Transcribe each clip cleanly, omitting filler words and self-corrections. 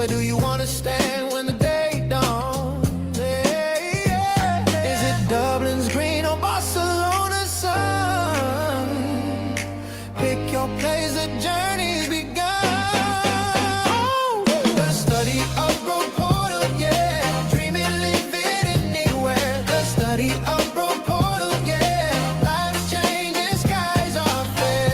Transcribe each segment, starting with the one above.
Where do you wanna stand when the day dawns? Hey, yeah. Is it Dublin's green or Barcelona's sun? Pick your place, the journey's begun. Oh, the study abroad portal, yeah. Dream it, live it anywhere. The study abroad portal, yeah. Life's changing, skies are fair.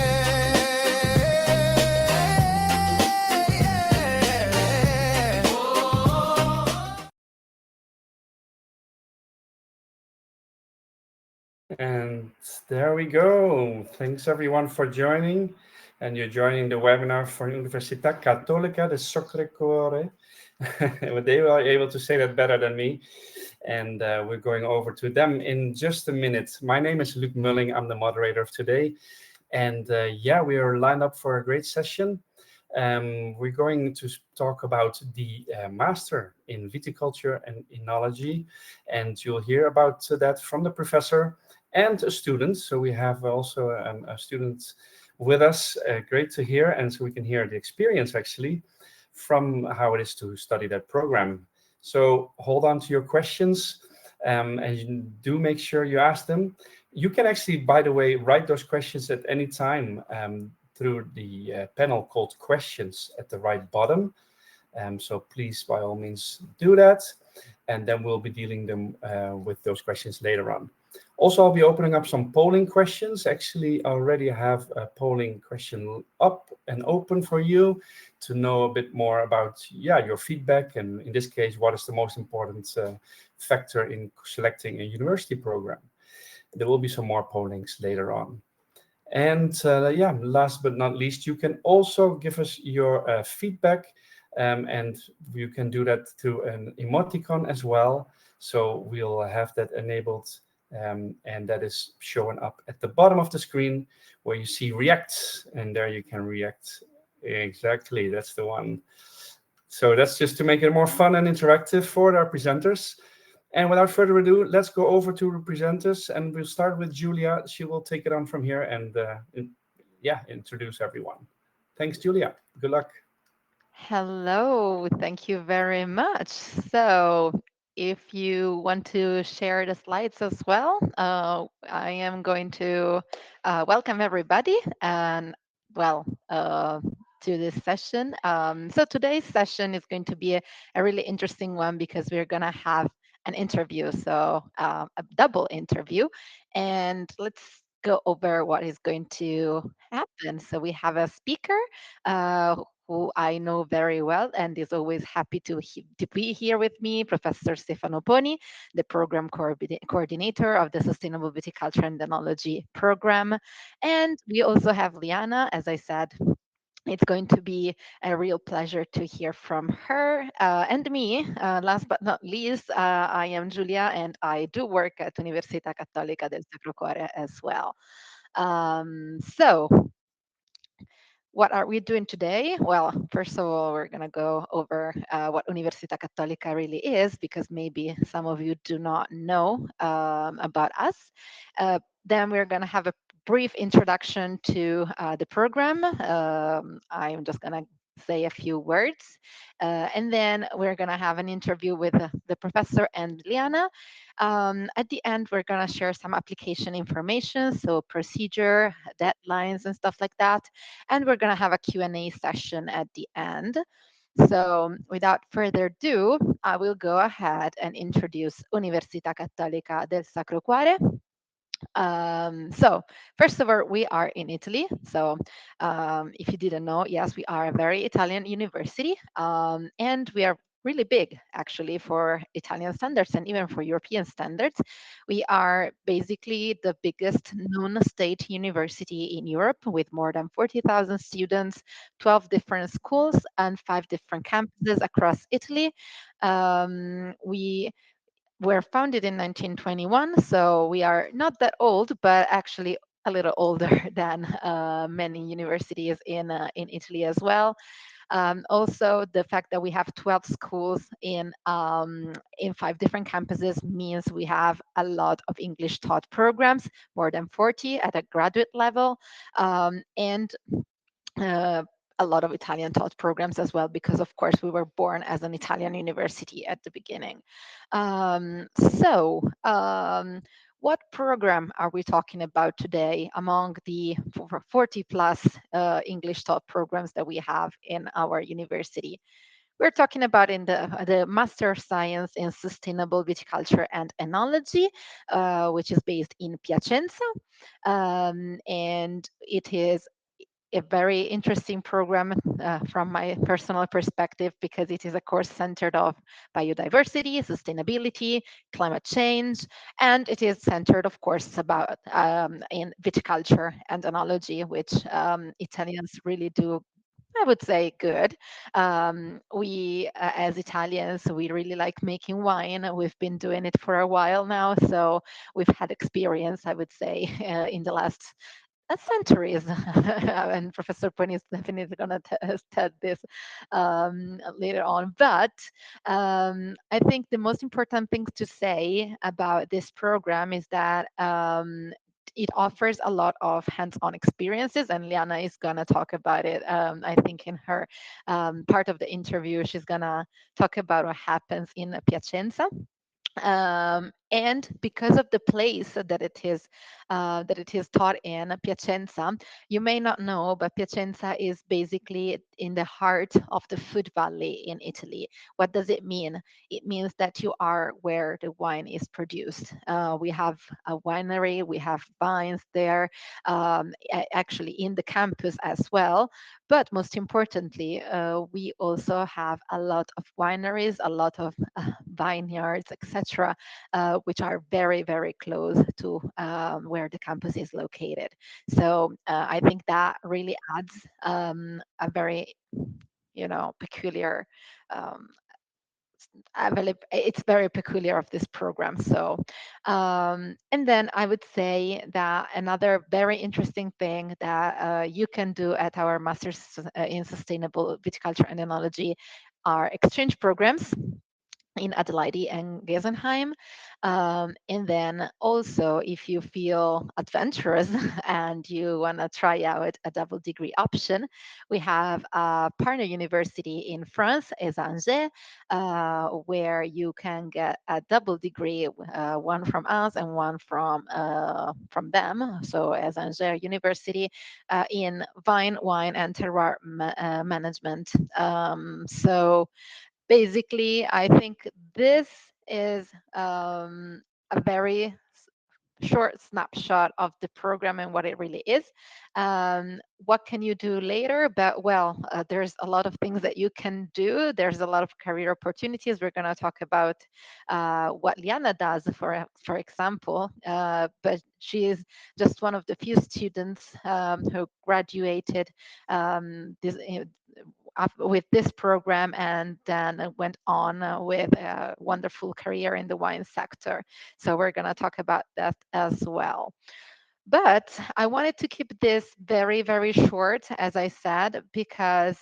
And there we go. Thanks everyone for joining. And you're joining the webinar for Università Cattolica, the Sacro Cuore. They were able to say that better than me. And we're going over to them in just a minute. My name is Luc Mulling. I'm the moderator of today. And yeah, we are lined up for a great session. We're going to talk about the master in viticulture and enology. And you'll hear about that from the professor and a student. So we have also a student with us. Great to hear. And so we can hear the experience actually from how it is to study that program. So hold on to your questions and you do make sure you ask them. You can actually, by the way, write those questions at any time through the panel called questions at the right bottom. So please, by all means, do that. And then we'll be dealing them with those questions later on. Also, I'll be opening up some polling questions. Actually, I already have a polling question up and open for you to know a bit more about your feedback. And in this case, what is the most important factor in selecting a university program? There will be some more pollings later on. And last but not least, you can also give us your feedback. And you can do that through an emoticon as well. So we'll have that enabled. And that is showing up at the bottom of the screen where you see react, and there you can react. Exactly, that's the one. So that's just to make it more fun and interactive for our presenters. And without further ado, let's go over to the presenters, and we'll start with Julia. She will take it on from here and introduce everyone. Thanks, Julia. Good luck. Hello, thank you very much. So, if you want to share the slides as well, I am going to welcome everybody and well to this session. So today's session is going to be a really interesting one because we're going to have an interview, so a double interview, and let's go over what is going to happen. So we have a speaker uh, who I know very well and is always happy to be here with me, Professor Stefano Poni, the program coordinator of the Sustainable Viticulture and Enology program. And we also have Liana, as I said. It's going to be a real pleasure to hear from her and me. Last but not least, I am Giulia and I do work at Università Cattolica del Sacro Cuore as well. So, what are we doing today? Well, first of all, we're going to go over what Università Cattolica really is, because maybe some of you do not know about us. Then we're going to have a brief introduction to the program. I'm just going to say a few words. And then we're going to have an interview with the professor and Liana. At the end, we're going to share some application information, so procedure, deadlines, and stuff like that. And we're going to have a Q&A session at the end. So without further ado, I will go ahead and introduce Università Cattolica del Sacro Cuore. So first of all, we are in Italy. So if you didn't know, yes, we are a very Italian university, and we are really big actually for Italian standards and even for European standards. We are basically the biggest non-state university in Europe with more than 40,000 students, 12 different schools, and 5 different campuses across Italy. We were founded in 1921, so we are not that old, but actually a little older than many universities in Italy as well. Also, the fact that we have 12 schools in 5 different campuses means we have a lot of English taught programs, more than 40 at a graduate level, and uh, a lot of Italian taught programs as well, because of course we were born as an Italian university at the beginning. So, what program are we talking about today among the 40 plus English taught programs that we have in our university? We're talking about in the Master of Science in Sustainable Viticulture and Enology, which is based in Piacenza. And it is a very interesting program from my personal perspective, because it is a course centered of biodiversity, sustainability, climate change, and it is centered, of course, about in viticulture and enology, which Italians really do, I would say, good. We, as Italians, we really like making wine. We've been doing it for a while now, so we've had experience, I would say, in the last centuries. And Professor Pony is definitely going to tell this later on. But I think the most important thing to say about this program is that it offers a lot of hands-on experiences, and Liana is gonna talk about it. I think in her part of the interview, she's gonna talk about what happens in Piacenza. And because of the place that it is taught in Piacenza, you may not know, but Piacenza is basically in the heart of the food valley in Italy. What does it mean? It means that you are where the wine is produced. We have a winery, we have vines there, actually in the campus as well. But most importantly, we also have a lot of wineries, a lot of vineyards, etc., which are very, very close to where the campus is located. So I think that really adds a very, peculiar um, it's very peculiar of this program. So, and then I would say that another very interesting thing that you can do at our Masters in Sustainable Viticulture and Enology are exchange programs in Adelaide and Geisenheim. And then also, if you feel adventurous and you want to try out a double degree option, we have a partner university in France, Angers, where you can get a double degree, one from us and one from them. So, Angers University in vine, wine, and terroir management. So basically, I think this is a very short snapshot of the program and what it really is. What can you do later? But well, there's a lot of things that you can do. There's a lot of career opportunities. We're going to talk about what Liana does, for example. But she is just one of the few students who graduated with this program and then went on with a wonderful career in the wine sector. So we're going to talk about that as well. But I wanted to keep this very, very short, as I said, because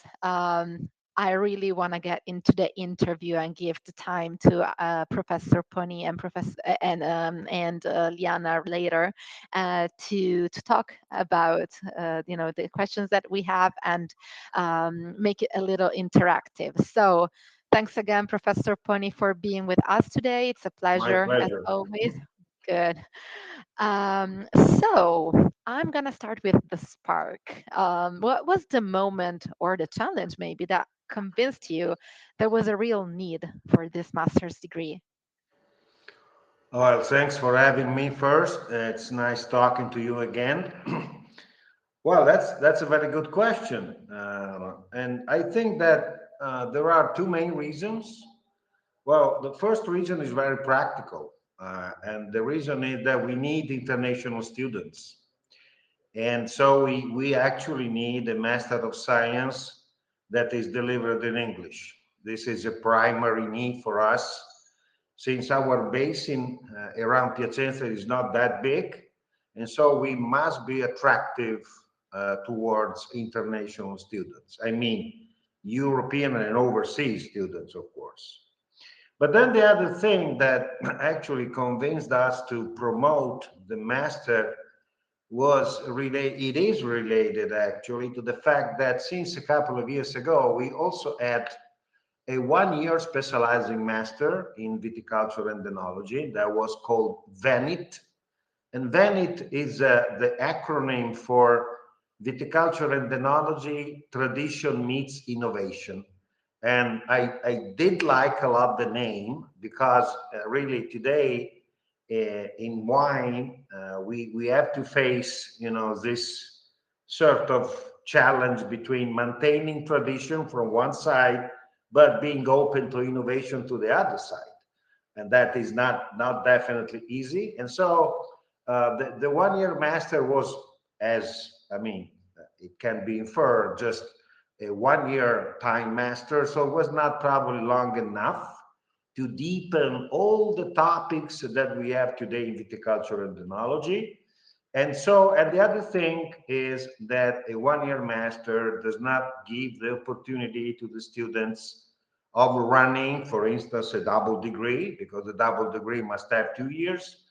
I really want to get into the interview and give the time to Professor Pony and Liana later to talk about the questions that we have and make it a little interactive. So thanks again, Professor Pony, for being with us today. It's a My pleasure as pleasure. always. Good. So I'm gonna start with the spark. What was the moment or the challenge maybe that convinced you there was a real need for this master's degree? Well, thanks for having me first. It's nice talking to you again. Well, that's a very good question, and I think that there are two main reasons. Well, the first reason is very practical, and the reason is that we need international students, and so we actually need a Master of Science that is delivered in English. This is a primary need for us since our basin around Piacenza is not that big, and so we must be attractive towards international students. I mean, European and overseas students, of course. But then the other thing that actually convinced us to promote the master it is related actually to the fact that since a couple of years ago, we also had a 1 year specializing master in viticulture and enology that was called VENIT. And VENIT is the acronym for Viticulture and Enology Tradition Meets Innovation. And I did like a lot the name because really today in wine, we have to face, this sort of challenge between maintaining tradition from one side, but being open to innovation to the other side. And that is not definitely easy. And so the 1 year master was, it can be inferred, just a 1 year time master. So it was not probably long enough to deepen all the topics that we have today in viticulture and enology. And the other thing is that a 1 year master does not give the opportunity to the students of running, for instance, a double degree, because the double degree must have 2 years.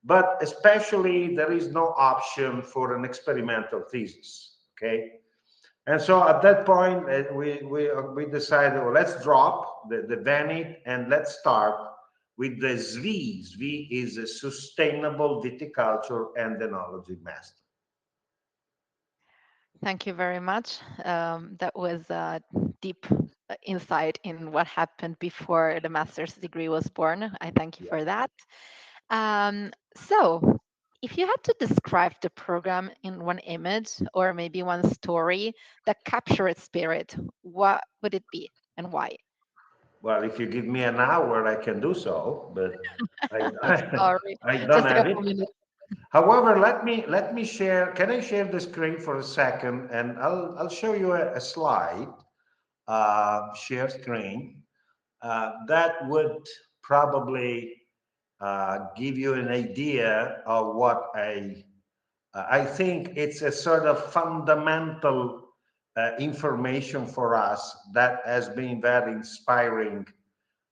But especially, there is no option for an experimental thesis. Okay. And so at that point, we decided, well, let's drop the VENIT and let's start with the SVI. SVI is a Sustainable Viticulture and Enology Master. Thank you very much. That was a deep insight in what happened before the master's degree was born. I thank you Yeah. for that. So, if you had to describe the program in one image or maybe one story that captured its spirit, what would it be and why? Well, if you give me an hour, I can do so, but Sorry, I don't just a have couple it. minutes. However, let me share. Can I share the screen for a second? And I'll show you a slide. Share screen. That would probably give you an idea of what I think it's a sort of fundamental information for us that has been very inspiring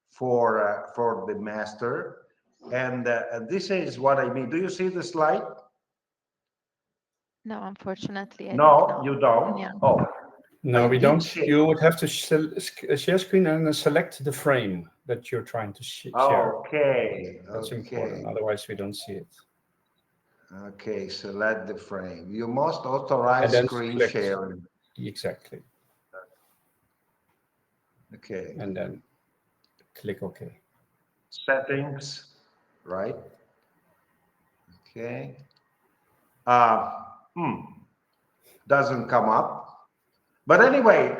for the master. And this is what I mean. Do you see the slide? No, unfortunately, I think No, not. you don't. Yeah. Oh, No, I we did don't. share. You would have to share screen and then select the frame that you're trying to share. Okay, That's okay, important. Otherwise, we don't see it. okay. Select the frame. You must And authorize then screen select sharing. exactly, Okay, and then click OK. settings, right? Okay. Uh, doesn't come up. But anyway,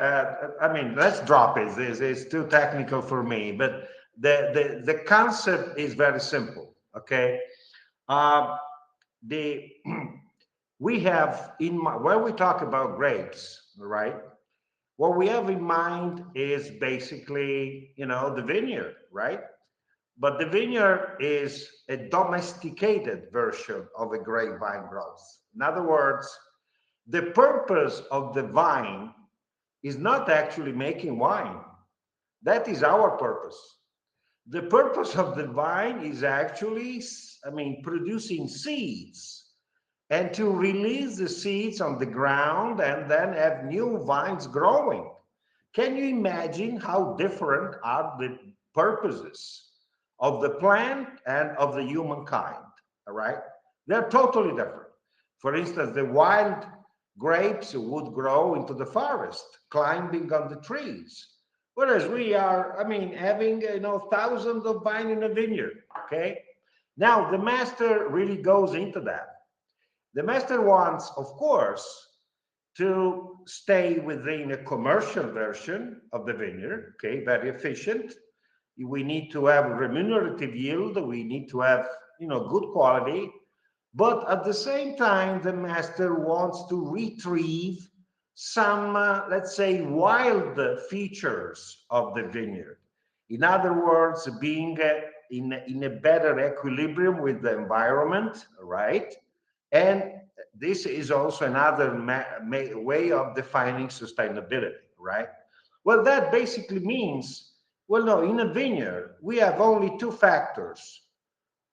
let's drop it. This is too technical for me. But the concept is very simple. Okay. Uh, the we have when we talk about grapes, right? What we have in mind is basically, the vineyard, right? But the vineyard is a domesticated version of a grapevine growth. In other words, the purpose of the vine is not actually making wine. That is our purpose. The purpose of the vine is actually, producing seeds and to release the seeds on the ground and then have new vines growing. Can you imagine how different are the purposes of the plant and of the humankind? All right, they're totally different. For instance, the wild grapes would grow into the forest, climbing on the trees, whereas we are, having thousands of vines in a vineyard. Okay, now the master really goes into that. The master wants, of course, to stay within a commercial version of the vineyard, okay, very efficient. We need to have remunerative yield, we need to have, good quality, but at the same time, the master wants to retrieve some, let's say, wild features of the vineyard. In other words, being in a better equilibrium with the environment, right? And this is also another way of defining sustainability, right? Well, that basically means, well, no, in a vineyard, we have only two factors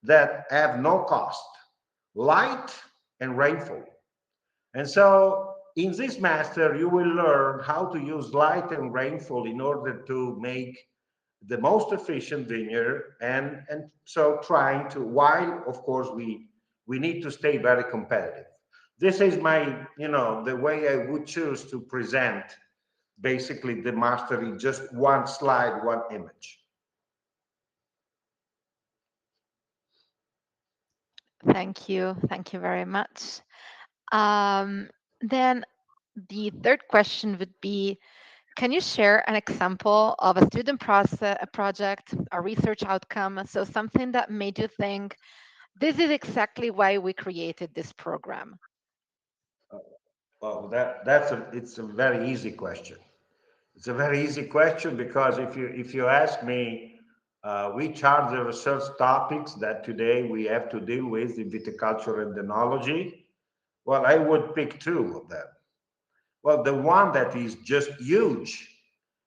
that have no cost: light and rainfall. And so in this master, you will learn how to use light and rainfall in order to make the most efficient vineyard, and so trying to, while of course we need to stay very competitive. This is my, the way I would choose to present basically the master in just one slide, one image. Thank you. Thank you very much. Then the third question would be, can you share an example of a student process, a project, a research outcome, so something that made you think, this is exactly why we created this program? Well, it's a very easy question. It's a very easy question because if you ask me, which are the research topics that today we have to deal with in viticulture and enology, well, I would pick two of them. Well, the one that is just huge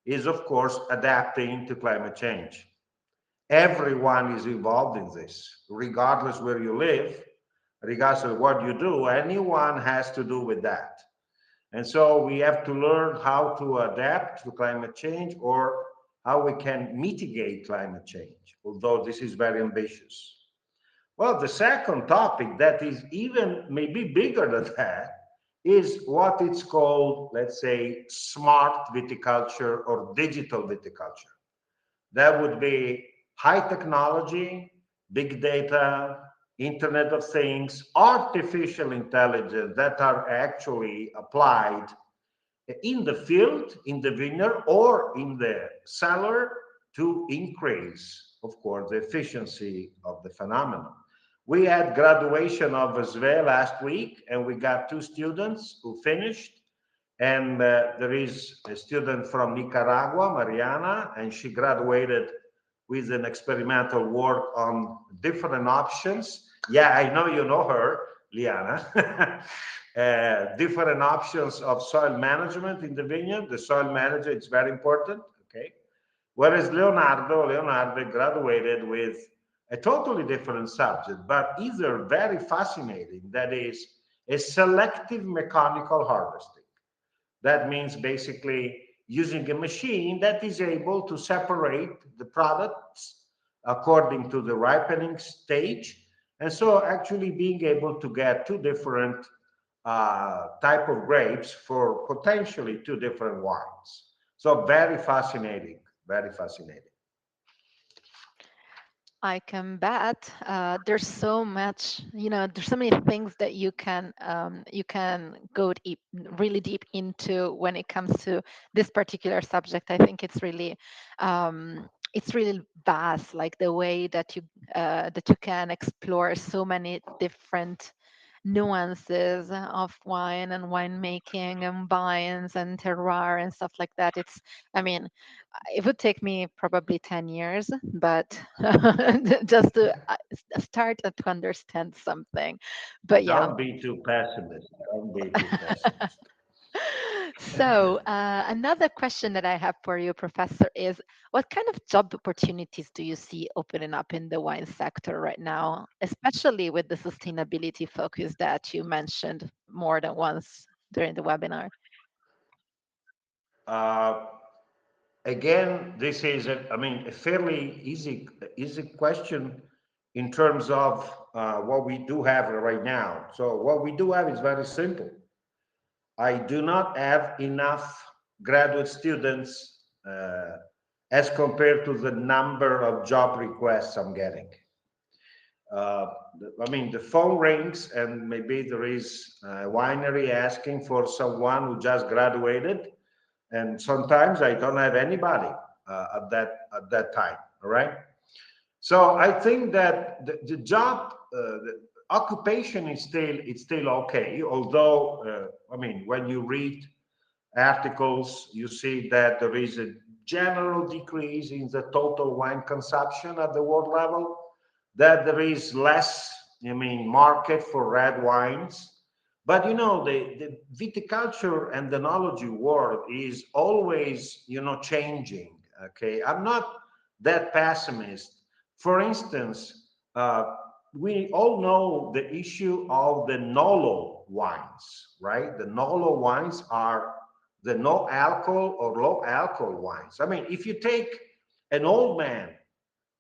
is, of course, adapting to climate change. Everyone is involved in this, regardless where you live, regardless of what you do, anyone has to do with that. And so we have to learn how to adapt to climate change, or how we can mitigate climate change, although this is very ambitious. Well, the second topic that is even maybe bigger than that is what it's called, let's say, smart viticulture or digital viticulture. That would be high technology, big data, Internet of Things, artificial intelligence that are actually applied in the field, in the vineyard, or in the cellar to increase, of course, the efficiency of the phenomenon. We had graduation of SVE last week, and we got two students who finished. And there is a student from Nicaragua, Mariana, and she graduated with an experimental work on different options. Yeah, I know you know her, Liana. Different options of soil management in the vineyard. The soil manager is very important, okay? Whereas Leonardo graduated with a totally different subject, but either very fascinating, that is a selective mechanical harvesting. That means basically using a machine that is able to separate the products according to the ripening stage. And so actually being able to get two different type of grapes for potentially two different wines. So very fascinating, very fascinating. I can bet there's so much, there's so many things that you can go deep, really deep into when it comes to this particular subject. I think it's really vast, like the way that you can explore so many different nuances of wine and winemaking and vines and terroir and stuff like that. I mean, it would take me probably 10 years, but just to start to understand something. But yeah. Don't be too pessimist. Don't be too pessimist. So, another question that I have for you, Professor, is what kind of job opportunities do you see opening up in the wine sector right now, especially with the sustainability focus that you mentioned more than once during the webinar? Uh, Again, this is a fairly easy question in terms of what we do have right now. So what we do have is very simple. I do not have enough graduate students as compared to the number of job requests I'm getting. The phone rings and maybe there is a winery asking for someone who just graduated, and sometimes I don't have anybody at that time. All right. So I think that the job, the occupation is still okay. Although when you read articles, you see that there is a general decrease in the total wine consumption at the world level. That there is less, market for red wines. But the viticulture and the enology world is always, changing. Okay, I'm not that pessimist. For instance, we all know the issue of the nolo wines, right? The nolo wines are the no alcohol or low alcohol wines. I mean, if you take an old man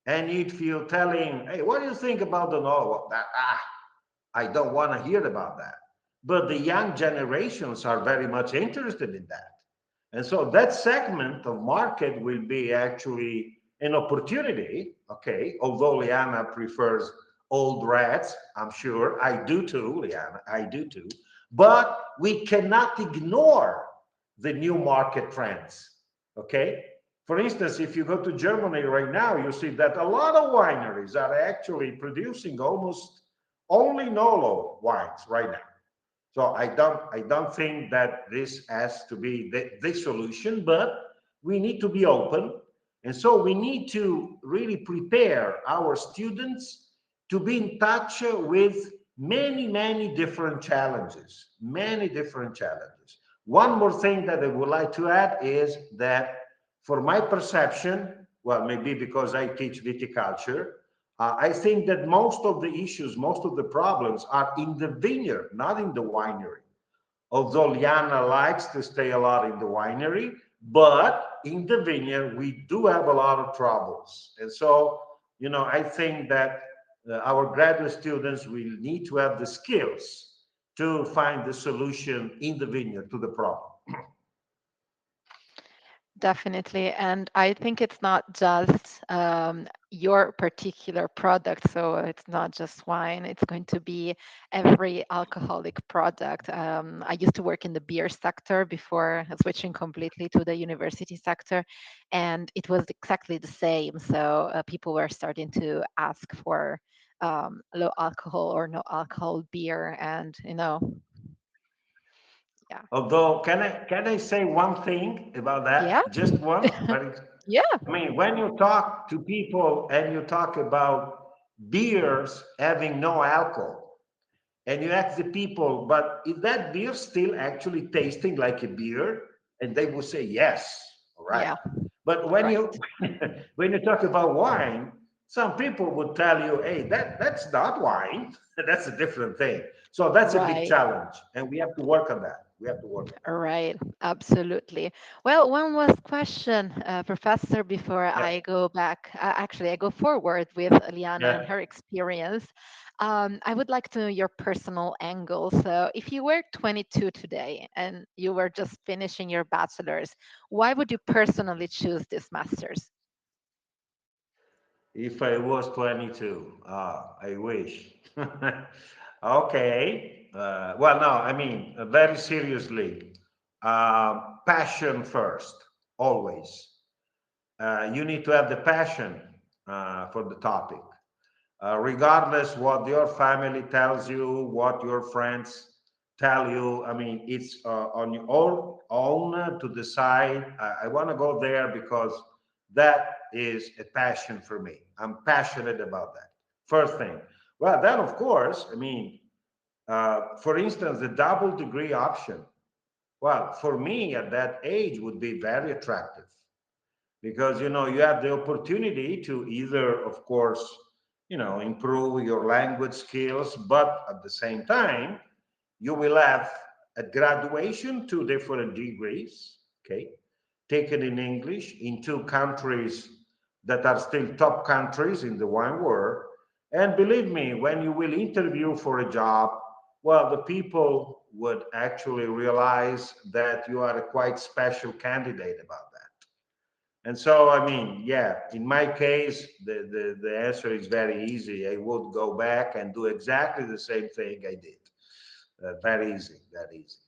and if you tell him, hey, what do you think about the nolo? I don't want to hear about that. But the young generations are very much interested in that. And so that segment of market will be actually an opportunity. Okay, although Liana prefers old rats, I'm sure I do too, Liana, I do too. But we cannot ignore the new market trends. Okay, for instance, if you go to Germany right now, you see that a lot of wineries are actually producing almost only Nolo wines right now. So I don't think that this has to be the solution, but we need to be open. And so we need to really prepare our students to be in touch with many, many different challenges, many different challenges. One more thing that I would like to add is that for my perception, well, maybe because I teach viticulture, I think that most of the issues, most of the problems are in the vineyard, not in the winery. Although Liana likes to stay a lot in the winery, but in the vineyard, we do have a lot of troubles. And so, I think that our graduate students will need to have the skills to find the solution in the vineyard to the problem. Definitely. And I think it's not just your particular product. So it's not just wine, it's going to be every alcoholic product. I used to work in the beer sector before switching completely to the university sector, and it was exactly the same. So people were starting to ask for low alcohol or no alcohol beer. And, yeah. Although, can I say one thing about Yeah. that? Just one. Very, Yeah. I mean, when you talk to people and you talk about beers having no alcohol, and you ask the people, but is that beer still actually tasting like a beer? And they will say yes. All right. Yeah. But when Right. you when you talk about wine, some people would tell you, hey, that's not wine. That's a different thing. So that's a big Right. challenge. And we have to work on that. We have to work on Right, absolutely. Well, one last question, Professor, before that. I go back. Actually, I go forward with Liana Yeah. and Yeah. her experience. I would like to know your personal angle. So, if you were 22 today and you were just finishing your bachelor's, why would you personally choose this master's? If I was 22, I wish. Okay. Well, no, I mean, very seriously, passion first, always. You need to have the passion for the topic, regardless what your family tells you, what your friends tell you. I mean, it's on your own to decide. I want to go there because that is a passion for me. I'm passionate about that. First thing. Well, then, of course, I mean, for instance, the double degree option. Well, for me at that age would be very attractive because you have the opportunity to either, of course, improve your language skills, but at the same time you will have at graduation two different degrees, okay, taken in English in two countries that are still top countries in the wine world. And believe me, when you will interview for a job, well, the people would actually realize that you are a quite special candidate about that. And so, I mean, yeah, in my case, the answer is very easy. I would go back and do exactly the same thing I did. Very easy, very easy.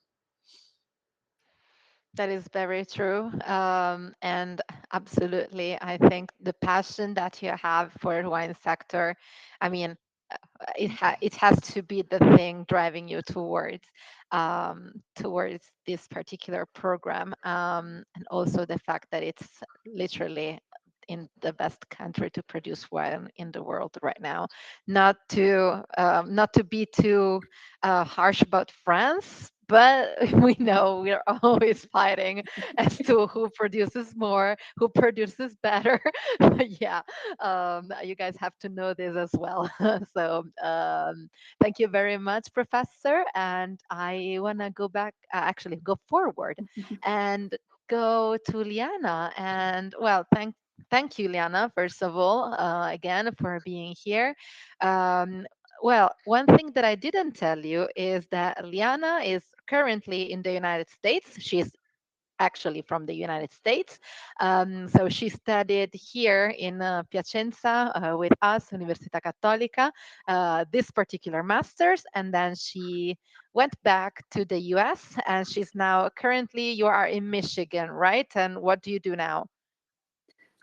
That is very true. And absolutely, I think the passion that you have for the wine sector, I mean, it has to be the thing driving you towards this particular program, and also the fact that it's literally in the best country to produce wine in the world right now. Not to be too harsh about France, but we know we're always fighting as to who produces more, who produces better. But yeah, you guys have to know this as well. So thank you very much, Professor. And I want to go back, actually, go forward and go to Liana. And well, thank you, Liana, first of all, again, for being here. Um, well, one thing that I didn't tell you is that Liana is currently in the United States. She's actually from the United States. So she studied here in Piacenza with us, Università Cattolica, this particular master's, and then she went back to the US, and she's now currently, you are in Michigan, right? And what do you do now?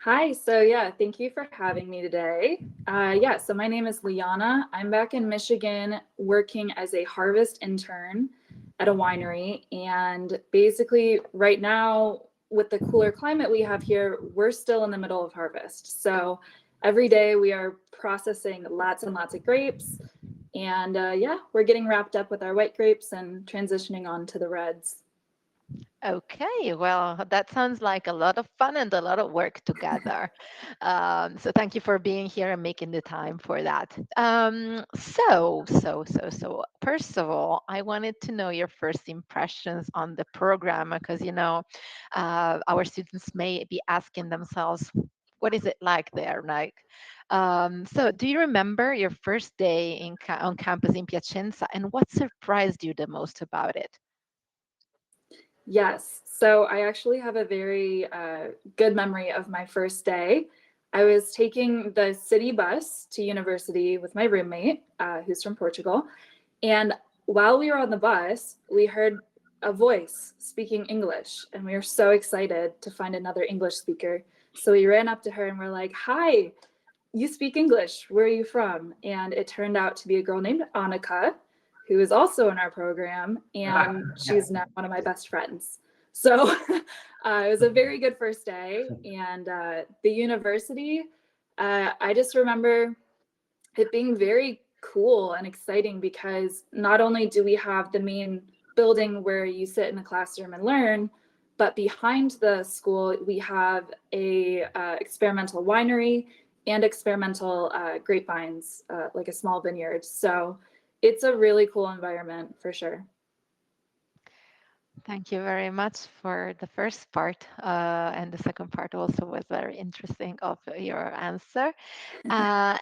Hi, so yeah, thank you for having me today. Yeah, so my name is Liana. I'm back in Michigan working as a harvest intern at a winery. And basically, right now, with the cooler climate we have here, we're still in the middle of harvest. So every day we are processing lots and lots of grapes. And yeah, we're getting wrapped up with our white grapes and transitioning on to the reds. Okay, well, that sounds like a lot of fun and a lot of work together. So thank you for being here and making the time for that. So, first of all, I wanted to know your first impressions on the program because, our students may be asking themselves, what is it like there? So do you remember your first day on campus in Piacenza, and what surprised you the most about it? Yes. So I actually have a very good memory of my first day. I was taking the city bus to university with my roommate, who's from Portugal. And while we were on the bus, we heard a voice speaking English. And we were so excited to find another English speaker. So we ran up to her and we're like, "Hi, you speak English. Where are you from?" And it turned out to be a girl named Annika, who is also in our program, and she's now one of my best friends. So it was a very good first day. And the university, I just remember it being very cool and exciting because not only do we have the main building where you sit in the classroom and learn, but behind the school we have a experimental winery and experimental grapevines, like a small vineyard. So it's a really cool environment for sure. Thank you very much for the first part. And the second part also was very interesting of your answer. So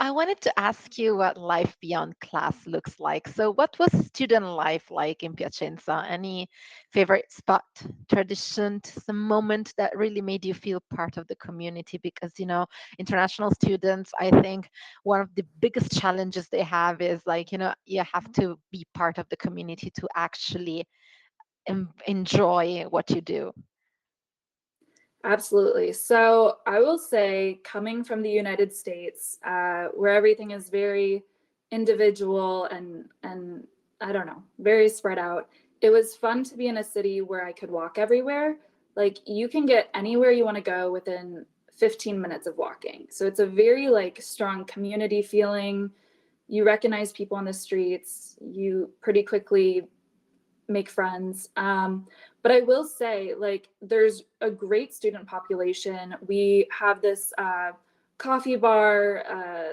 I wanted to ask you what life beyond class looks like. So, what was student life like in Piacenza? Any favorite spot, tradition, some moment that really made you feel part of the community? Because, international students, I think one of the biggest challenges they have is like, you have to be part of the community to actually enjoy what you do. Absolutely. So I will say, coming from the United States, where everything is very individual and I don't know, very spread out, it was fun to be in a city where I could walk everywhere. Like you can get anywhere you want to go within 15 minutes of walking. So it's a very like strong community feeling. You recognize people on the streets. You pretty quickly make friends. But I will say, like, there's a great student population. We have this coffee bar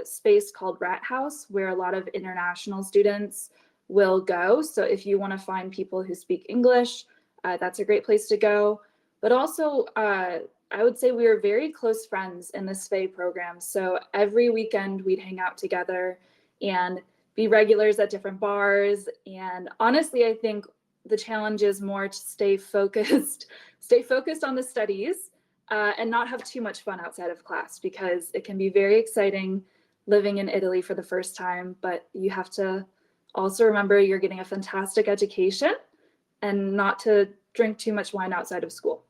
space called Rat House where a lot of international students will go. So if you want to find people who speak English, that's a great place to go. But also, I would say we were very close friends in the SFE program. So every weekend we'd hang out together and be regulars at different bars. And honestly, I think the challenge is more to stay focused on the studies, and not have too much fun outside of class because it can be very exciting living in Italy for the first time, but you have to also remember you're getting a fantastic education and not to drink too much wine outside of school.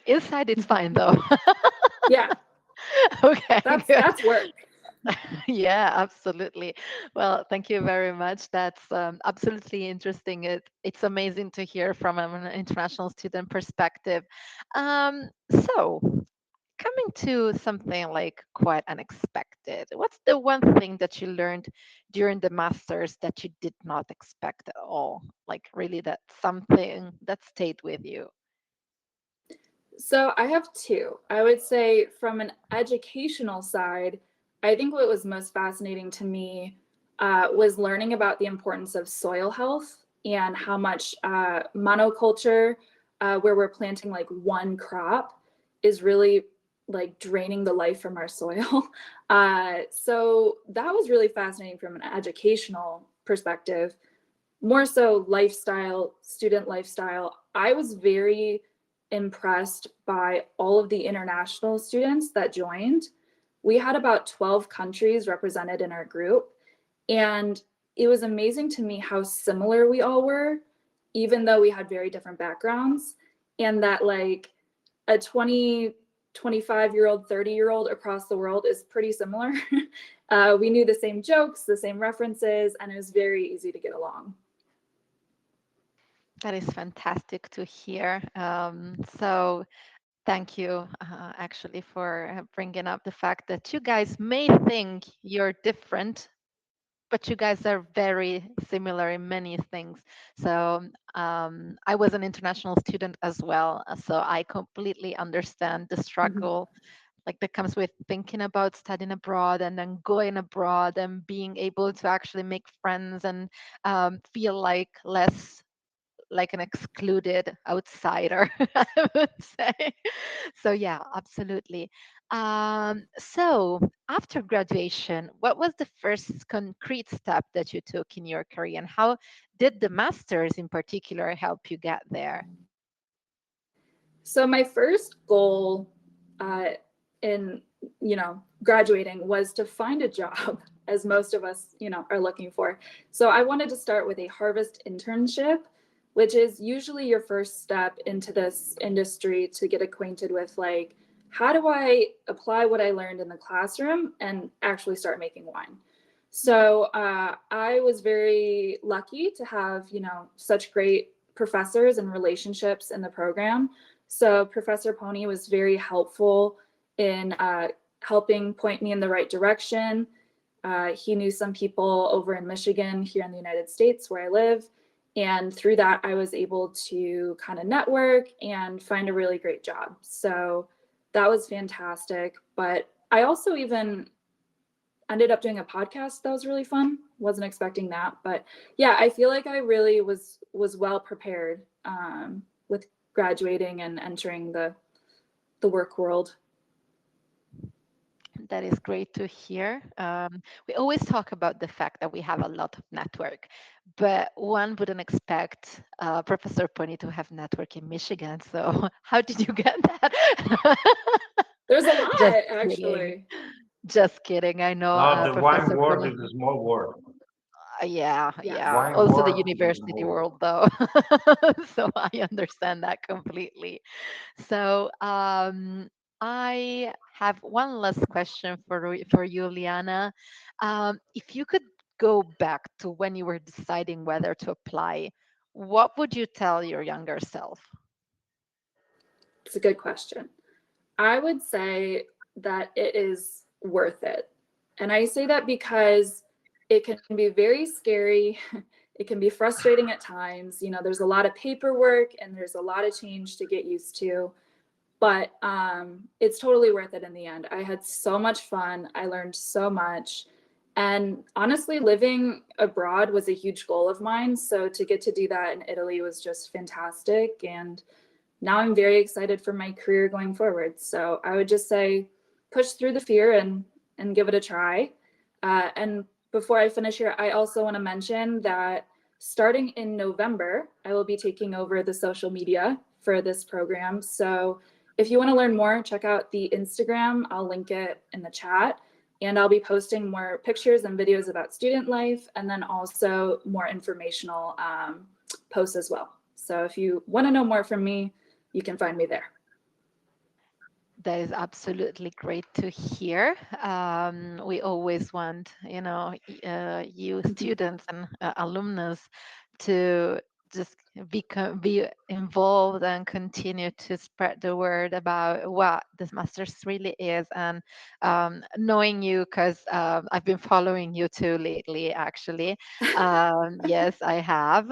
Inside, it's fine though. Yeah, Okay, good. that's work. Yeah, absolutely. Well, thank you very much. That's absolutely interesting. It's amazing to hear from an international student perspective. So, coming to something like quite unexpected, what's the one thing that you learned during the masters that you did not expect at all? Like really that something that stayed with you? So I have two. I would say from an educational side, I think what was most fascinating to me was learning about the importance of soil health and how much monoculture, where we're planting like one crop, is really like draining the life from our soil. So that was really fascinating from an educational perspective. More so lifestyle, student lifestyle. I was very impressed by all of the international students that joined. We had about 12 countries represented in our group, and it was amazing to me how similar we all were, even though we had very different backgrounds, and that like a 20, 25-year-old, 30-year-old across the world is pretty similar. We knew the same jokes, the same references, and it was very easy to get along. That is fantastic to hear. So thank you, actually, for bringing up the fact that you guys may think you're different, but you guys are very similar in many things. So I was an international student as well, so I completely understand the Mhm. struggle like that comes with thinking about studying abroad and then going abroad and being able to actually make friends and feel like less like an excluded outsider, I would say. So yeah, absolutely. So after graduation, what was the first concrete step that you took in your career, and how did the masters in particular help you get there? So my first goal uh, in graduating was to find a job, as most of us are looking for. So I wanted to start with a harvest internship, which is usually your first step into this industry to get acquainted with like how do I apply what I learned in the classroom and actually start making wine. So I was very lucky to have such great professors and relationships in the program. So Professor Pony was very helpful in helping point me in the right direction. He knew some people over in Michigan, here in the United States, where I live. And through that, I was able to kind of network and find a really great job. So that was fantastic. But I also even ended up doing a podcast that was really fun. Wasn't expecting that, but yeah, I feel like I really was well prepared with graduating and entering the work world. That is great to hear. We always talk about the fact that we have a lot of network, but one wouldn't expect Professor Pony to have network in Michigan. So how did you get that? There's a lot Just kidding. actually. Just kidding. I know No, the wine Professor world Pony. is a small world. Yeah, yeah. Yes. Wine Also the world is a university small world, world. though. So I understand that completely. So I have one last question for you, Liana. If you could go back to when you were deciding whether to apply, what would you tell your younger self? It's a good question. I would say that it is worth it. And I say that because it can be very scary. It can be frustrating at times. There's a lot of paperwork and there's a lot of change to get used to, but it's totally worth it in the end. I had so much fun. I learned so much. And honestly, living abroad was a huge goal of mine. So to get to do that in Italy was just fantastic. And now I'm very excited for my career going forward. So I would just say push through the fear and give it a try. And before I finish here, I also want to mention that starting in November, I will be taking over the social media for this program. So if you want to learn more, check out the Instagram. I'll link it in the chat. And I'll be posting more pictures and videos about student life, and then also more informational posts as well. So if you want to know more from me, you can find me there. That is absolutely great to hear. We always want, you students and alumnus to just be involved and continue to spread the word about what this masters really is. And knowing you, because I've been following you too lately, actually. Yes, I have.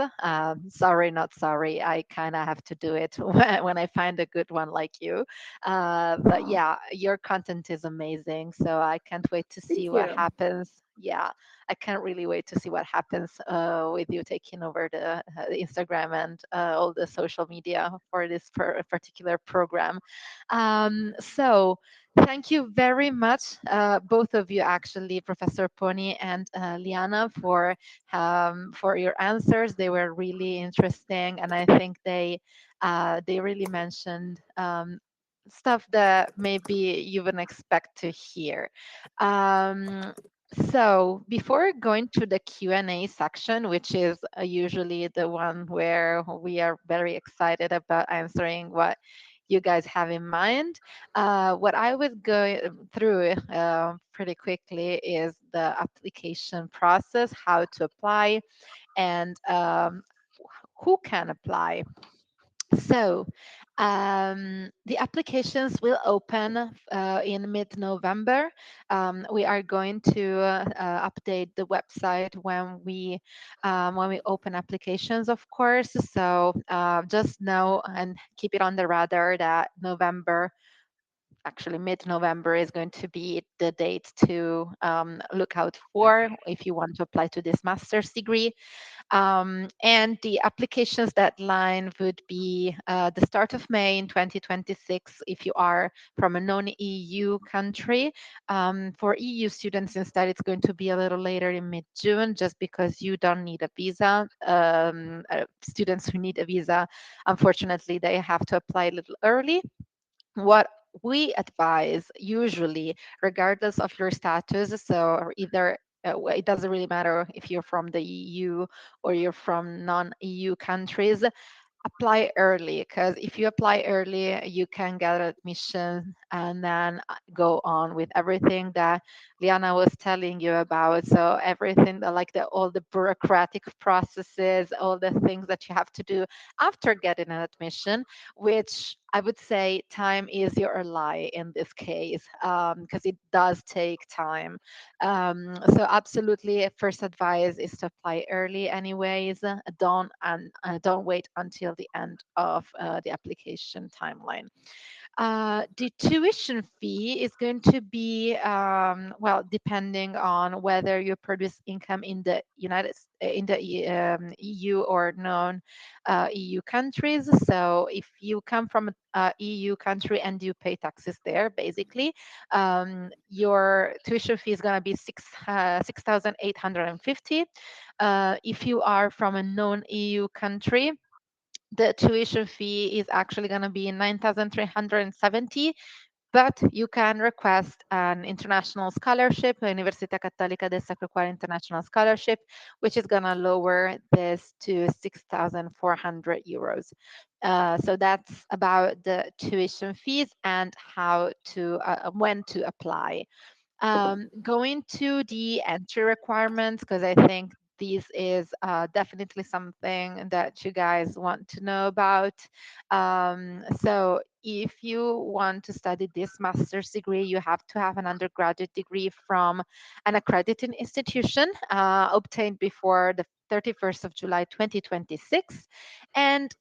Sorry, not sorry. I kind of have to do it when I find a good one like you. But Aw, yeah, your content is amazing. So I can't wait to thank see what you. happens. Yeah, I can't really wait to see what happens with you taking over the Instagram and all the social media for this particular program. So thank you very much, both of you, actually, Professor Pony and Liana, for your answers. They were really interesting, and I think they really mentioned stuff that maybe you wouldn't expect to hear. Um, so before going to the Q&A section, which is usually the one where we are very excited about answering what you guys have in mind, what I would go through pretty quickly is the application process, how to apply, and who can apply. So, the applications will open in mid-November. We are going to update the website when we open applications, of course. So just know and keep it on the radar that November, actually mid-November, is going to be the date to look out for if you want to apply to this master's degree. And the applications deadline would be the start of May in 2026 if you are from a non-EU country. For EU students instead, it's going to be a little later in mid-June, just because you don't need a visa. Students who need a visa, unfortunately, they have to apply a little early. What we advise usually, regardless of your status, so either it doesn't really matter if you're from the EU or you're from non-EU countries, apply early, because if you apply early you can get admission and then go on with everything that Liana was telling you about. So everything like all the bureaucratic processes, all the things that you have to do after getting an admission, which I would say time is your ally in this case, because it does take time. So absolutely, first advice is to apply early anyways. Don't wait until the end of the application timeline. The tuition fee is going to be, well, depending on whether you produce income in the EU or non-EU countries. So if you come from a EU country and you pay taxes there, basically, your tuition fee is going to be 6,850. If you are from a non-EU country, the tuition fee is actually going to be 9,370, but you can request an international scholarship, Università Cattolica del Sacro Cuore International Scholarship, which is going to lower this to 6,400 euros. So that's about the tuition fees and when to apply. Going to the entry requirements, because I think this is definitely something that you guys want to know about. So if you want to study this master's degree, you have to have an undergraduate degree from an accredited institution obtained before the 31st of July 2026, and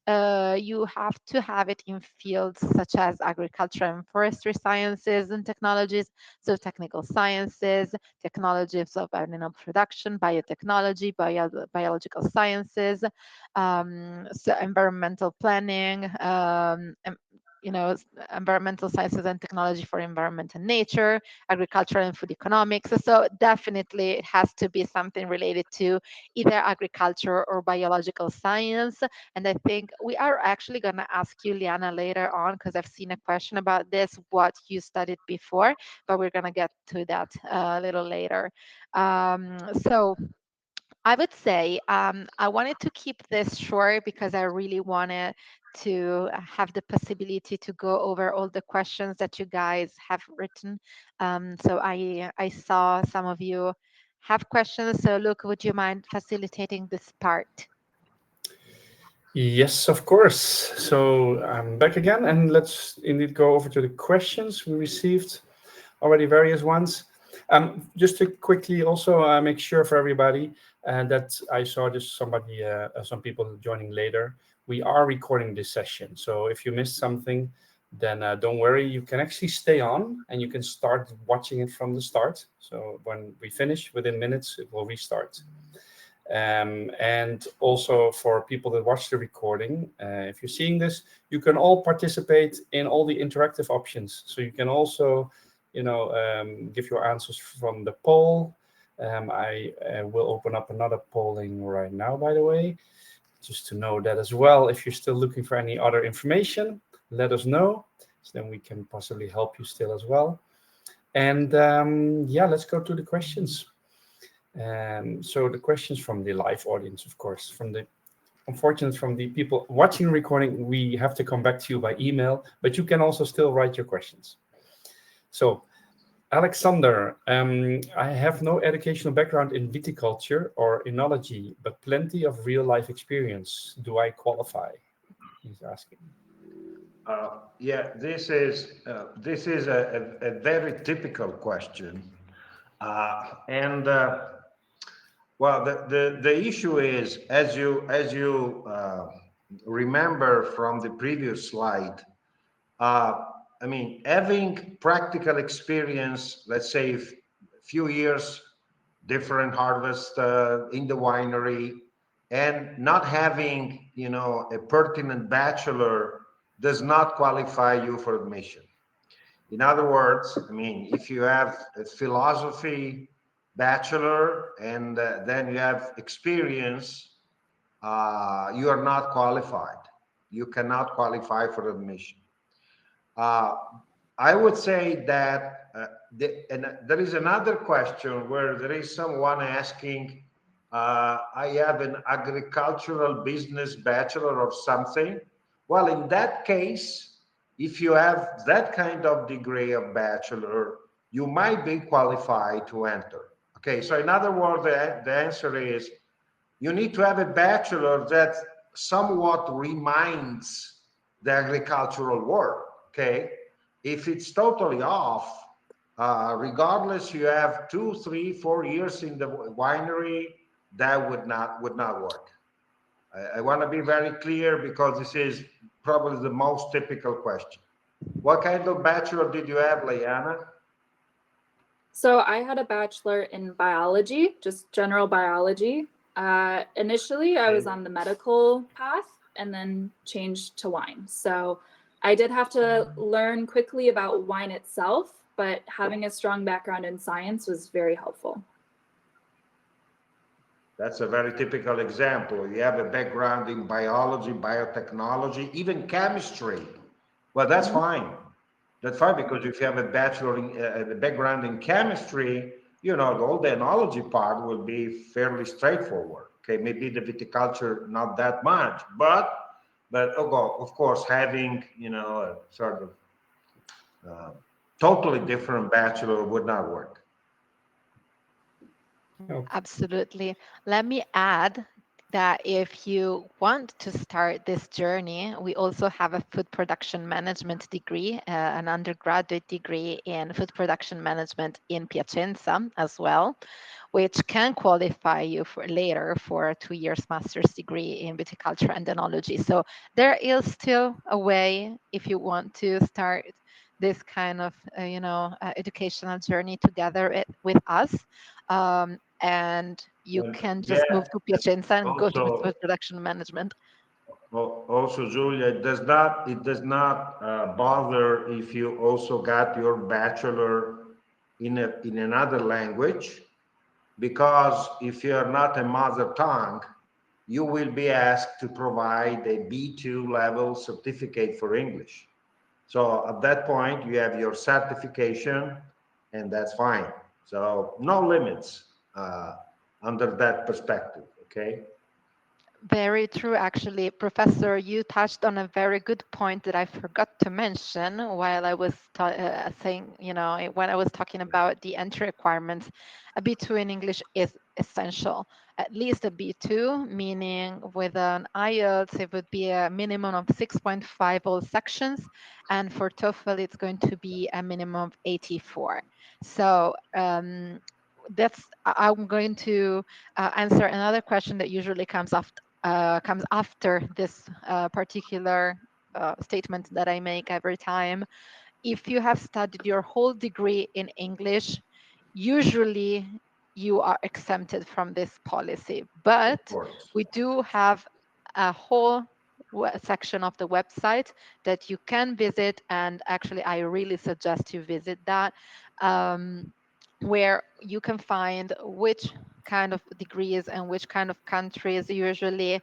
you have to have it in fields such as agriculture and forestry sciences and technologies, so technical sciences, technologies of animal production, biotechnology, biological sciences, so environmental planning, environmental sciences and technology for environment and nature, agriculture and food economics. So definitely it has to be something related to either agriculture or biological science. And I think we are actually going to ask you, Liana, later on, because I've seen a question about this, what you studied before, but we're going to get to that a little later. So I would say I wanted to keep this short because I really wanted to have the possibility to go over all the questions that you guys have written. So I saw some of you have questions. So Luke, would you mind facilitating this part? Yes, of course. So I'm back again, and let's indeed go over to the questions we received already, various ones. Just to quickly also make sure for everybody that I saw just some people joining later. We are recording this session, so if you missed something, then don't worry. You can actually stay on, and you can start watching it from the start. So when we finish, within minutes, it will restart. And also for people that watch the recording, if you're seeing this, you can all participate in all the interactive options. So you can also, give your answers from the poll. I will open up another polling right now, by the way, just to know that as well. If you're still looking for any other information, let us know, so then we can possibly help you still as well. And yeah, let's go to the questions. So the questions from the live audience, of course, unfortunately, from the people watching the recording, we have to come back to you by email, but you can also still write your questions. So Alexander, I have no educational background in viticulture or enology, but plenty of real life experience. Do I qualify? He's asking. Yeah, this is a very typical question, and well, the issue is, as you remember from the previous slide, uh, I mean, having practical experience, let's say few years, different harvest in the winery, and not having, a pertinent bachelor does not qualify you for admission. In other words, I mean, if you have a philosophy bachelor and then you have experience, you are not qualified. You cannot qualify for admission. Uh, I would say that, and there is another question where there is someone asking, I have an agricultural business bachelor or something. Well, in that case, if you have that kind of degree of bachelor, you might be qualified to enter. Okay, so in other words, the answer is you need to have a bachelor that somewhat reminds the agricultural world. Okay, if it's totally off, regardless you have 2, 3, 4 years in the winery, that would not work. I want to be very clear because this is probably the most typical question. What kind of bachelor did you have, Leanna? So I had a bachelor in biology, just general biology. Initially, I was on the medical path and then changed to wine. So I did have to learn quickly about wine itself, but having a strong background in science was very helpful. That's a very typical example. You have a background in biology, biotechnology, even chemistry. Well, that's fine. That's fine because if you have a bachelor in a background in chemistry, all the enology part will be fairly straightforward. Okay, maybe the viticulture not that much, but of course having a sort of totally different bachelor would not work. Okay. Absolutely. Let me add that if you want to start this journey, we also have a food production management degree, an undergraduate degree in food production management in Piacenza as well, which can qualify you for later for a 2 years master's degree in viticulture and enology. So there is still a way if you want to start this kind of educational journey together with us. And you And can just yeah, move to Piacenza and go to also food production management. also, Julia, it does not bother if you also got your bachelor in another language, because if you are not a mother tongue, you will be asked to provide a B2 level certificate for English. So at that point, you have your certification, and that's fine. So no limits under that perspective. Okay. Very true, actually. Professor, you touched on a very good point that I forgot to mention while I was saying, when I was talking about the entry requirements. A B2 in English is essential. At least a B2, meaning with an IELTS, it would be a minimum of 6.5 all sections. And for TOEFL, it's going to be a minimum of 84. So I'm going to answer another question that usually comes after this particular statement that I make every time. If you have studied your whole degree in English, usually you are exempted from this policy. Of But course. we do have a whole section of the website that you can visit, and actually I really suggest you visit that, where you can find which kind of degrees and which kind of countries usually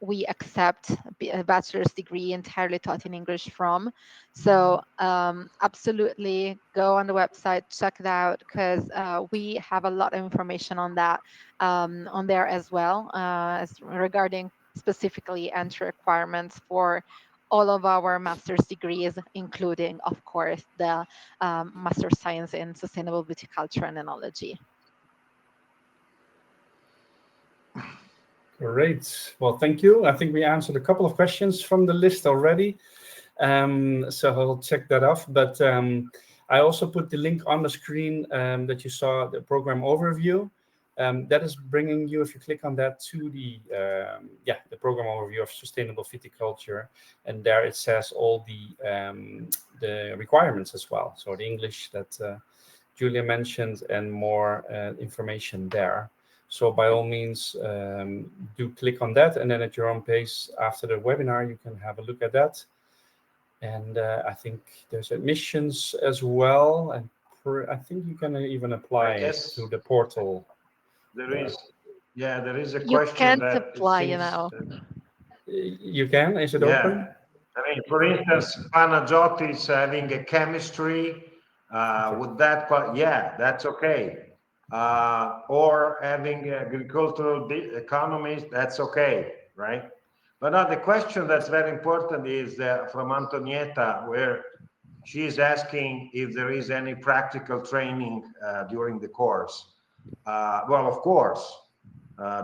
we accept a bachelor's degree entirely taught in English from. So absolutely go on the website, check it out, because we have a lot of information on that on there as well, as regarding specifically entry requirements for all of our master's degrees, including, of course, the Master of Science in Sustainable Viticulture and Enology. Great. Well, thank you. I think we answered a couple of questions from the list already. So I'll check that off. But I also put the link on the screen that you saw, the program overview. That is bringing you, if you click on that, to the program overview of sustainable viticulture, and there it says all the requirements as well. So the English that Julia mentioned, and more information there. So by all means, do click on that, and then at your own pace after the webinar, you can have a look at that. And I think there's admissions as well, and I think you can even apply to the portal. There is a You question can't that it apply, seems. You can? Is it open? I mean, for instance, Panagiotis having a chemistry, would that, that's okay. Or having agricultural economies, that's okay, right? But now the question that's very important is from Antonietta, where she is asking if there is any practical training during the course. Well, of course,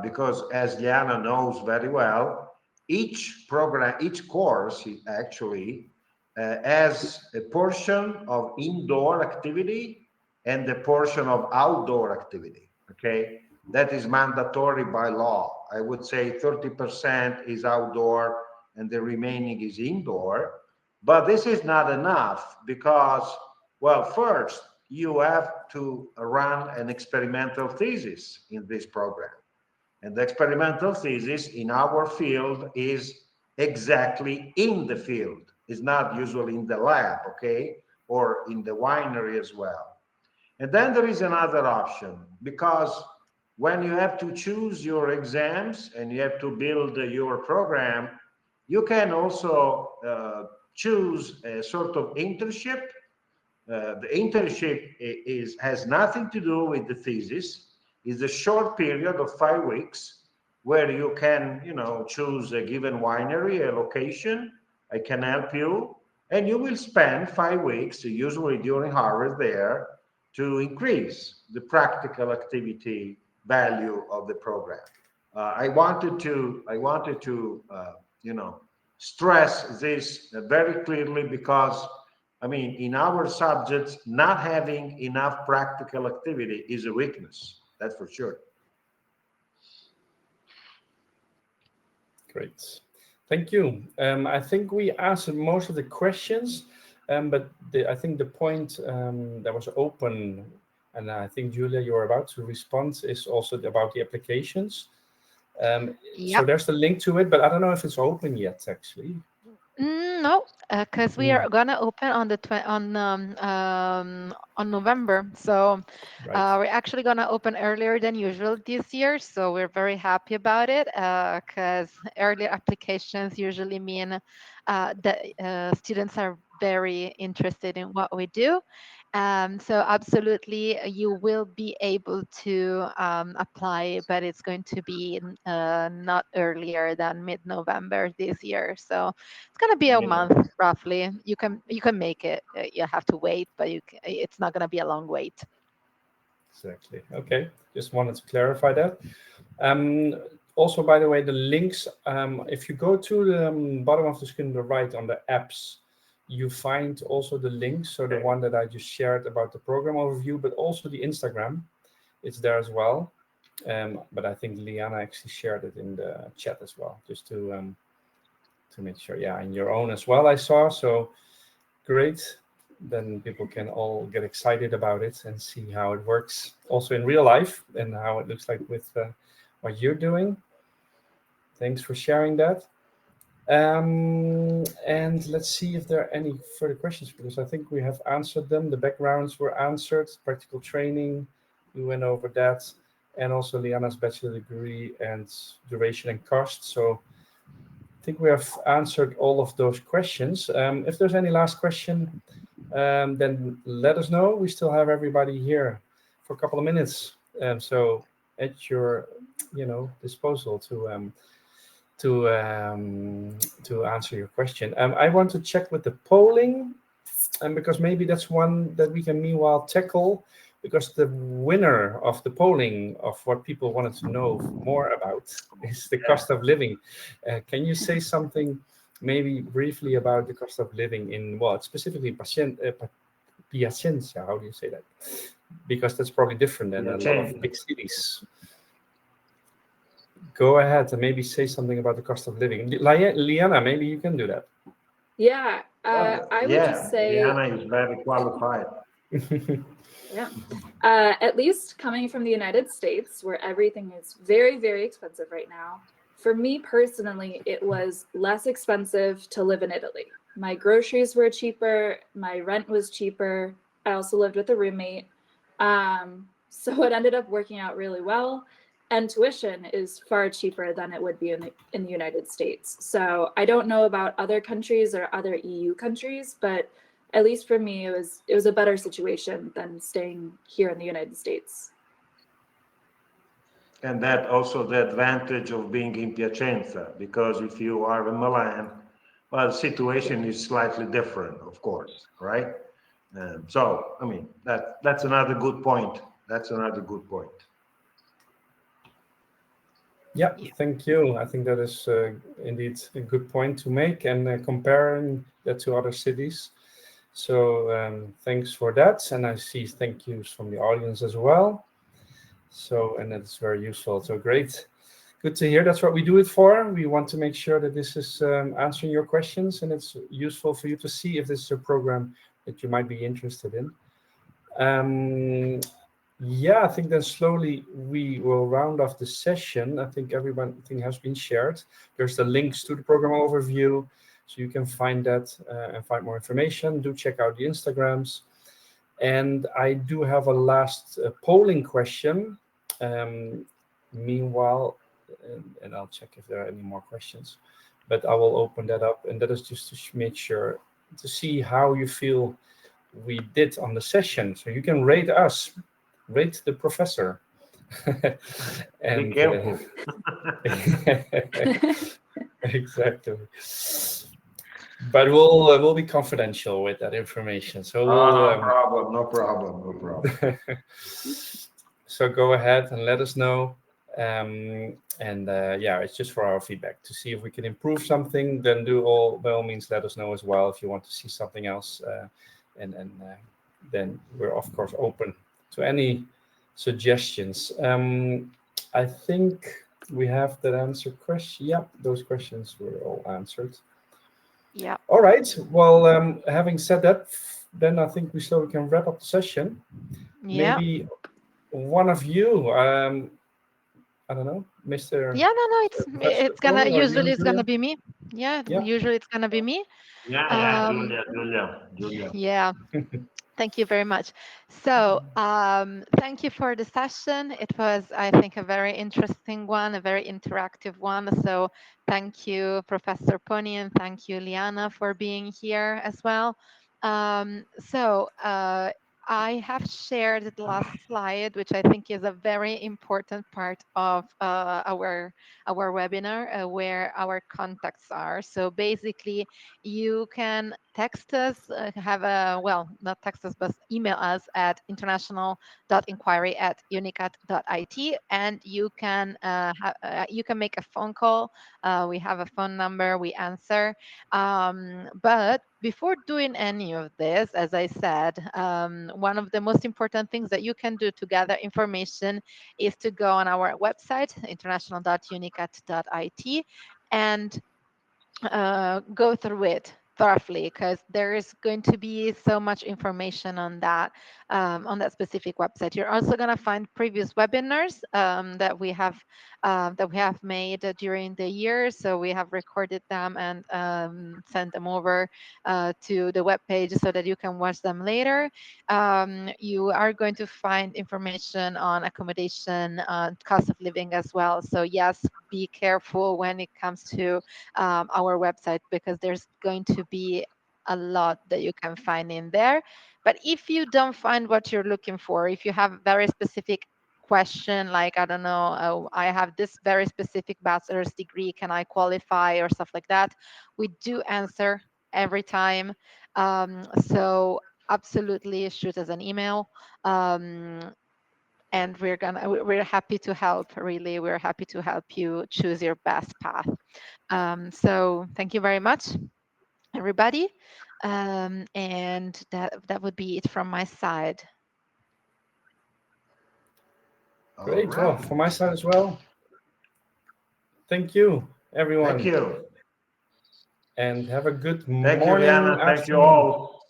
because as Diana knows very well, each program, each course actually has a portion of indoor activity and a portion of outdoor activity, okay? That is mandatory by law. I would say 30% is outdoor and the remaining is indoor. But this is not enough because, well, first, you have to run an experimental thesis in this program. And the experimental thesis in our field is exactly in the field. It's not usually in the lab, okay? Or in the winery as well. And then there is another option, because when you have to choose your exams and you have to build your program, you can also choose a sort of internship. The internship has nothing to do with the thesis. It's a short period of 5 weeks where you can, choose a given winery, a location. I can help you, and you will spend 5 weeks, usually during harvest, there to increase the practical activity value of the program. I wanted to stress this very clearly, because I mean, in our subjects, not having enough practical activity is a weakness. That's for sure. Great. Thank you. I think we answered most of the questions, but I think the point that was open, and I think, Julia, you're about to respond, is also about the applications. So there's the link to it, but I don't know if it's open yet, actually. No, because we are gonna open on the on November. So we're actually gonna open earlier than usual this year. So we're very happy about it, because early applications usually mean that students are very interested in what we do. So absolutely, you will be able to apply, but it's going to be not earlier than mid-November this year. So it's going to be a month roughly. You can make it. You have to wait, but it's not going to be a long wait. Exactly. Okay. Just wanted to clarify that. Um, Also, by the way, the links, if you go to the bottom of the screen on the right on the apps, you find also the links. So the one that I just shared about the program overview, but also the Instagram, it's there as well. But I think Liana actually shared it in the chat as well, just to make sure. Yeah, in your own as well, I saw. So great. Then people can all get excited about it and see how it works also in real life and how it looks like with what you're doing. Thanks for sharing that. And let's see if there are any further questions, because I think we have answered them. The backgrounds were answered, practical training, we went over that, and also Liana's bachelor degree and duration and cost. So I think we have answered all of those questions. If there's any last question, then let us know. We still have everybody here for a couple of minutes. So at your, disposal to answer your question. I want to check with the polling, and because maybe that's one that we can meanwhile tackle, because the winner of the polling of what people wanted to know more about is the cost of living. Can you say something maybe briefly about the cost of living in what specifically Piacenza? How do you say that? Because that's probably different than a lot of big cities. Go ahead and maybe say something about the cost of living. Liana, maybe you can do that. Yeah, I would just say, Diana is very qualified. yeah, at least coming from the United States, where everything is very, very expensive right now. For me personally, it was less expensive to live in Italy. My groceries were cheaper, my rent was cheaper. I also lived with a roommate. So it ended up working out really well. And tuition is far cheaper than it would be in the United States. So I don't know about other countries or other EU countries, but at least for me, it was a better situation than staying here in the United States. And that also the advantage of being in Piacenza, because if you are in Milan, well, the situation is slightly different, of course, right? So, I mean, that's another good point. That's another good point. Yeah, thank you. I think that is indeed a good point to make, and comparing that to other cities. So thanks for that. And I see thank yous from the audience as well. So, and it's very useful. So great. Good to hear. That's what we do it for. We want to make sure that this is answering your questions, and it's useful for you to see if this is a program that you might be interested in. Yeah, I think then slowly we will round off the session. I think everything has been shared. There's the links to the program overview, so you can find that and find more information. Do check out the Instagrams. And I do have a last polling question. Meanwhile, and I'll check if there are any more questions, but I will open that up. And that is just to make sure, to see how you feel we did on the session. So you can rate us. Rate the professor. And, be careful. Exactly. But we'll be confidential with that information. So no problem. So go ahead and let us know. Yeah, it's just for our feedback to see if we can improve something. Then by all means let us know as well if you want to see something else. And then we're of course open to any suggestions. I think we have that answer question. Yeah, those questions were all answered. Yeah. All right. Well, having said that, then I think we slowly can wrap up the session. Yeah. Maybe one of you, I don't know, Mr. Yeah, no, it's gonna Tony or usually you, it's gonna Julia? be me. Yeah, Yeah. usually it's gonna be me. Yeah, Um, Julia. yeah. Thank you very much. So, thank you for the session. It was, I think, a very interesting one, a very interactive one. So, thank you, Professor Pony, and thank you, Liana, for being here as well. So, I have shared the last slide, which I think is a very important part of our webinar, where our contacts are. So basically, you can text us, have a well, not text us, but email us at international.inquiry@unicat.it, and you can make a phone call. We have a phone number. We answer. But before doing any of this, as I said, one of the most important things that you can do to gather information is to go on our website, international.unicat.it, and go through it thoroughly, because there is going to be so much information on that specific website. You're also going to find previous webinars that we have made during the year. So we have recorded them and sent them over to the webpage so that you can watch them later. You are going to find information on accommodation, cost of living as well. So yes, be careful when it comes to our website, because there's going to be a lot that you can find in there. But if you don't find what you're looking for, if you have very specific question, like, I don't know, I have this very specific bachelor's degree, can I qualify, or stuff like that, we do answer every time. So absolutely shoot us an email. And we're happy to help. Really, we're happy to help you choose your best path. So thank you very much, everybody. And that would be it from my side. All Great. Well, right. from my side as well. Thank you, everyone. Thank you. And have a good Thank you, morning, Liana. Thank you afternoon, all.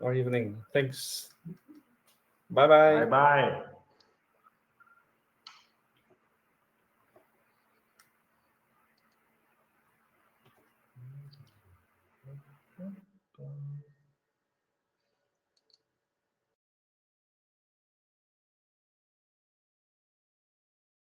or evening. Thanks. Bye Bye bye.